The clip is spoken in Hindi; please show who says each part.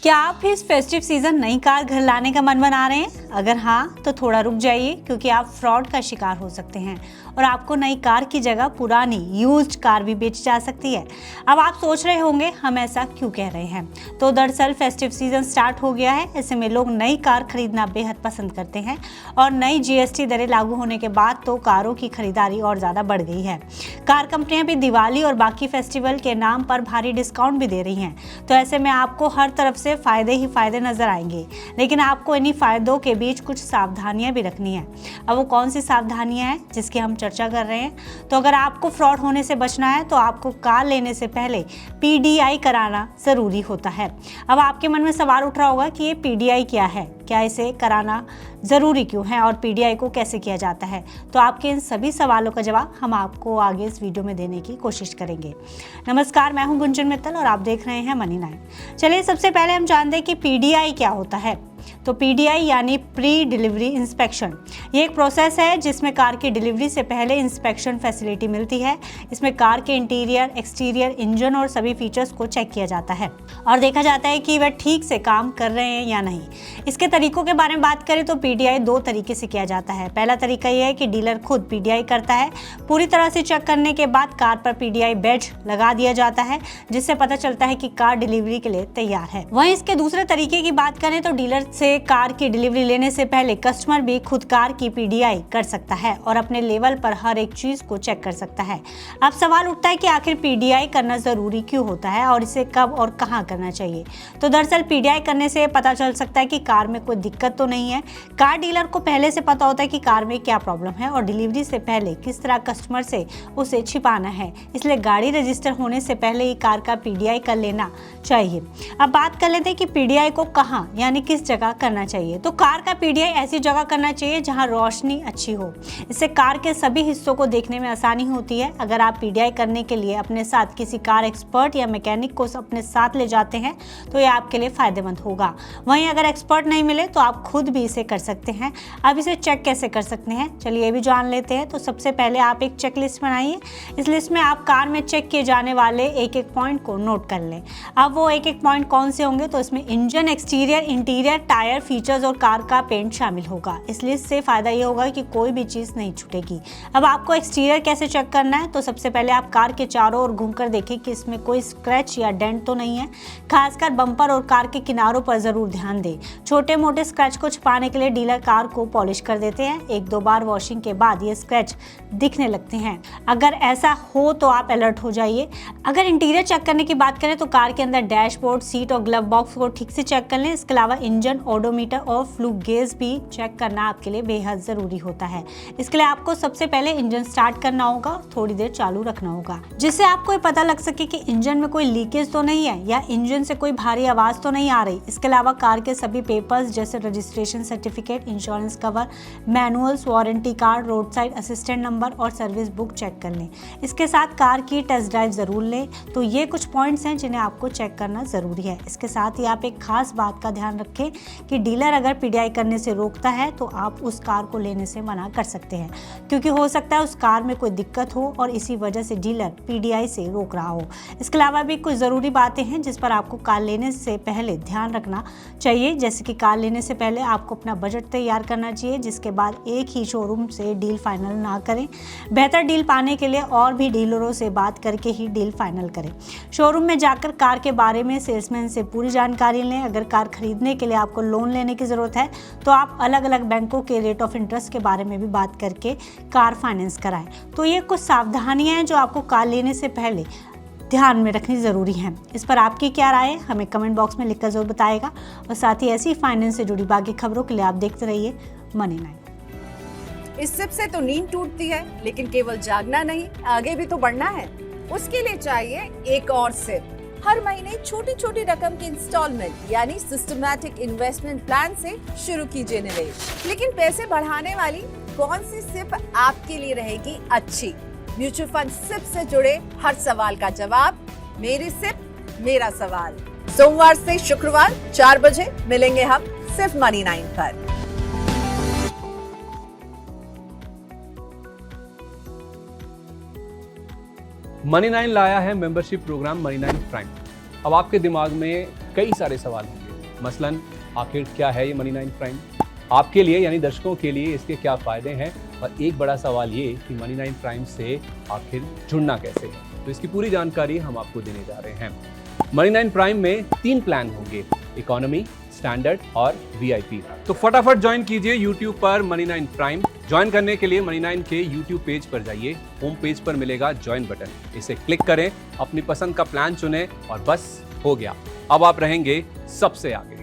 Speaker 1: क्या आप इस फेस्टिव सीजन नई कार घर लाने का मन बना रहे हैं? अगर हाँ तो थोड़ा रुक जाइए, क्योंकि आप फ्रॉड का शिकार हो सकते हैं और आपको नई कार की जगह पुरानी यूज्ड कार भी बेची जा सकती है। अब आप सोच रहे होंगे हम ऐसा क्यों कह रहे हैं, तो दरअसल फेस्टिव सीजन स्टार्ट हो गया है। ऐसे में लोग नई कार खरीदना बेहद पसंद करते हैं और नई जीएसटी दरें लागू होने के बाद तो कारों की खरीदारी और ज़्यादा बढ़ गई है। कार कंपनियां भी दिवाली और बाकी फेस्टिवल के नाम पर भारी डिस्काउंट भी दे रही हैं, तो ऐसे में आपको हर तरफ से फायदे ही फायदे नजर आएंगे। लेकिन आपको इन्हीं फायदों के बीच कुछ सावधानियां भी रखनी है। अब वो कौन सी सावधानियां हैं जिसकी हम चर्चा कर रहे हैं? तो अगर आपको फ्रॉड होने से बचना है तो आपको कार लेने से पहले पीडीआई कराना जरूरी होता है। अब आपके मन में सवाल उठ रहा होगा कि ये पीडीआई क्या है, क्या इसे कराना ज़रूरी क्यों है और पीडीआई को कैसे किया जाता है? तो आपके इन सभी सवालों का जवाब हम आपको आगे इस वीडियो में देने की कोशिश करेंगे। नमस्कार, मैं हूं गुंजन मित्तल और आप देख रहे हैं मनी 9। चलिए सबसे पहले हम जानते हैं कि पीडीआई क्या होता है। तो पीडीआई यानी प्री डिलीवरी इंस्पेक्शन, ये एक प्रोसेस है जिसमें कार की डिलीवरी से पहले इंस्पेक्शन फैसिलिटी मिलती है। इसमें कार के इंटीरियर, एक्सटीरियर, इंजन और सभी फीचर्स को चेक किया जाता है और देखा जाता है कि वह ठीक से काम कर रहे हैं या नहीं। इसके तरीकों के बारे में बात करें तो पीडीआई दो तरीके से किया जाता है। पहला तरीका यह है कि डीलर खुद पीडीआई करता है। पूरी तरह से चेक करने के बाद कार पर पीडीआई बैज लगा दिया जाता है, जिससे पता चलता है कि कार डिलीवरी के लिए तैयार है। वहीं इसके दूसरे तरीके की बात करें तो डीलर से कार की डिलीवरी लेने से पहले कस्टमर भी खुद कार की पीडीआई कर सकता है और अपने लेवल पर हर एक चीज को चेक कर सकता है। अब सवाल उठता है कि आखिर पीडीआई करना जरूरी क्यों होता है और इसे कब और कहां करना चाहिए? तो दरअसल पीडीआई करने से पता चल सकता है कि कार में कोई दिक्कत तो नहीं है। कार डीलर को पहले से पता होता है कि कार में क्या प्रॉब्लम है और डिलीवरी से पहले किस तरह कस्टमर से उसे छिपाना है। इसलिए गाड़ी रजिस्टर होने से पहले ही कार का पीडीआई कर लेना चाहिए। अब बात कर लेते हैं कि पीडीआई को कहां यानी किस जगह करना चाहिए। तो कार का पीडीआई ऐसी जगह करना चाहिए जहां रोशनी अच्छी हो। इससे कार के सभी हिस्सों को देखने में आसानी होती है। अगर आप पीडीआई करने के लिए अपने साथ किसी कार एक्सपर्ट या मैकेनिक को अपने साथ ले जाते हैं तो ये आपके लिए फायदेमंद होगा। वहीं अगर एक्सपर्ट नहीं मिले तो आप खुद भी इसे कर सकते हैं। अब इसे चेक कैसे कर सकते हैं, चलिए ये भी जान लेते हैं। तो सबसे पहले आप एक चेक लिस्ट बनाइए। इस लिस्ट में आप कार में चेक किए जाने वाले एक एक पॉइंट को नोट कर लें। अब वो एक एक पॉइंट कौन से होंगे? तो इसमें engine, exterior, interior, tyre, features और कार का पेंट शामिल होगा। इस लिस्ट से फायदा ये होगा कि कोई भी चीज नहीं छूटेगी। अब आपको एक्सटीरियर कैसे चेक करना है? तो सबसे पहले आप कार के चारों ओर घूमकर देखें कि इसमें कोई स्क्रैच या डेंट तो नहीं है। खासकर बम्पर और कार के किनारों पर जरूर ध्यान दें। छोटे मोटे स्क्रैच को छुपाने के लिए डीलर कार को पॉलिश कर देते हैं। एक दो बार वॉशिंग के बाद ये स्क्रैच दिखने लगते हैं। अगर ऐसा हो तो आप अलर्ट हो जाइए। अगर इंटीरियर चेक करने की बात करें तो कार के अंदर डैशबोर्ड, सीट और ग्लव बॉक्स को ठीक से चेक कर लें। इसके अलावा इंजन, ओडोमीटर और फ्लू गेज भी चेक करना आपके लिए बेहद जरूरी होता है। इसके लिए आपको सबसे पहले इंजन स्टार्ट करना होगा, थोड़ी देर चालू रखना होगा, जिससे आपको ये पता लग सके कि इंजन में कोई लीकेज तो नहीं है या इंजन से कोई भारी आवाज तो नहीं आ रही। इसके अलावा कार के सभी पेपर्स जैसे registration certificate, insurance cover, manuals, warranty card, road side assistant number और सर्विस बुक चेक कर लें। इसके साथ कार की टेस्ट ड्राइव जरूर लें। तो ये कुछ पॉइंट्स हैं जिन्हें आपको चेक करना जरूरी है। इसके साथ ही आप एक खास बात का ध्यान रखें कि डीलर अगर पीडीआई करने से रोकता है तो आप उस कार को लेने से मना कर सकते हैं, क्योंकि हो सकता है उस कार में कोई दिक्कत हो और इसी वजह से डीलर पीडीआई से रोक रहा हो। इसके अलावा भी कुछ ज़रूरी बातें हैं जिस पर आपको कार लेने से पहले ध्यान रखना चाहिए, जैसे कि कार लेने से पहले आपको अपना बजट तैयार करना चाहिए, जिसके बाद एक ही शोरूम से डील फाइनल ना करें। बेहतर डील पाने के लिए और भी डीलरों से बात करके ही डील फाइनल करें। शोरूम में जाकर कार के बारे में सेल्समैन से पूरी जानकारी लें। अगर कार खरीदने के लिए आपको लोन लेने की ज़रूरत है तो आप अलग अलग बैंकों के रेट ऑफ इंटरेस्ट के बारे में भी बात करके कार फाइनेंस कराएं। तो ये कुछ सावधानियां हैं जो आपको कार लेने से पहले ध्यान में रखनी ज़रूरी है। इस पर आपकी क्या राय है हमें कमेंट बॉक्स में लिखकर जरूर बताएगा और साथ ही ऐसी फाइनेंस से जुड़ी बाकी खबरों के लिए आप देखते रहिए मनी 9।
Speaker 2: इस सिप से तो नींद टूटती है, लेकिन केवल जागना नहीं, आगे भी तो बढ़ना है। उसके लिए चाहिए एक और सिप। हर महीने छोटी छोटी रकम की इंस्टॉलमेंट यानी सिस्टमैटिक इन्वेस्टमेंट प्लान से शुरू कीजिए निवेश। लेकिन पैसे बढ़ाने वाली कौन सी सिप आपके लिए रहेगी अच्छी? म्यूचुअल फंड सिप से जुड़े हर सवाल का जवाब मेरी सिप मेरा सवाल। सोमवार से शुक्रवार 4 बजे मिलेंगे हम सिर्फ मनी 9 पर।
Speaker 3: मनी 9 लाया है मेंबरशिप प्रोग्राम मनी 9 प्राइम। अब आपके दिमाग में कई सारे सवाल होंगे मसलन आखिर क्या है ये मनी 9 प्राइम, आपके लिए यानी दर्शकों के लिए इसके क्या फ़ायदे हैं, और एक बड़ा सवाल ये कि मनी 9 प्राइम से आखिर जुड़ना कैसे है। तो इसकी पूरी जानकारी हम आपको देने जा रहे हैं। मनी 9 प्राइम में 3 प्लान होंगे, इकोनॉमी, स्टैंडर्ड और वीआईपी। तो फटाफट ज्वाइन कीजिए YouTube पर मनी 9 प्राइम। ज्वाइन करने के लिए मनी 9 के YouTube पेज पर जाइए, होम पेज पर मिलेगा ज्वाइन बटन, इसे क्लिक करें, अपनी पसंद का प्लान चुनें और बस हो गया, अब आप रहेंगे सबसे आगे।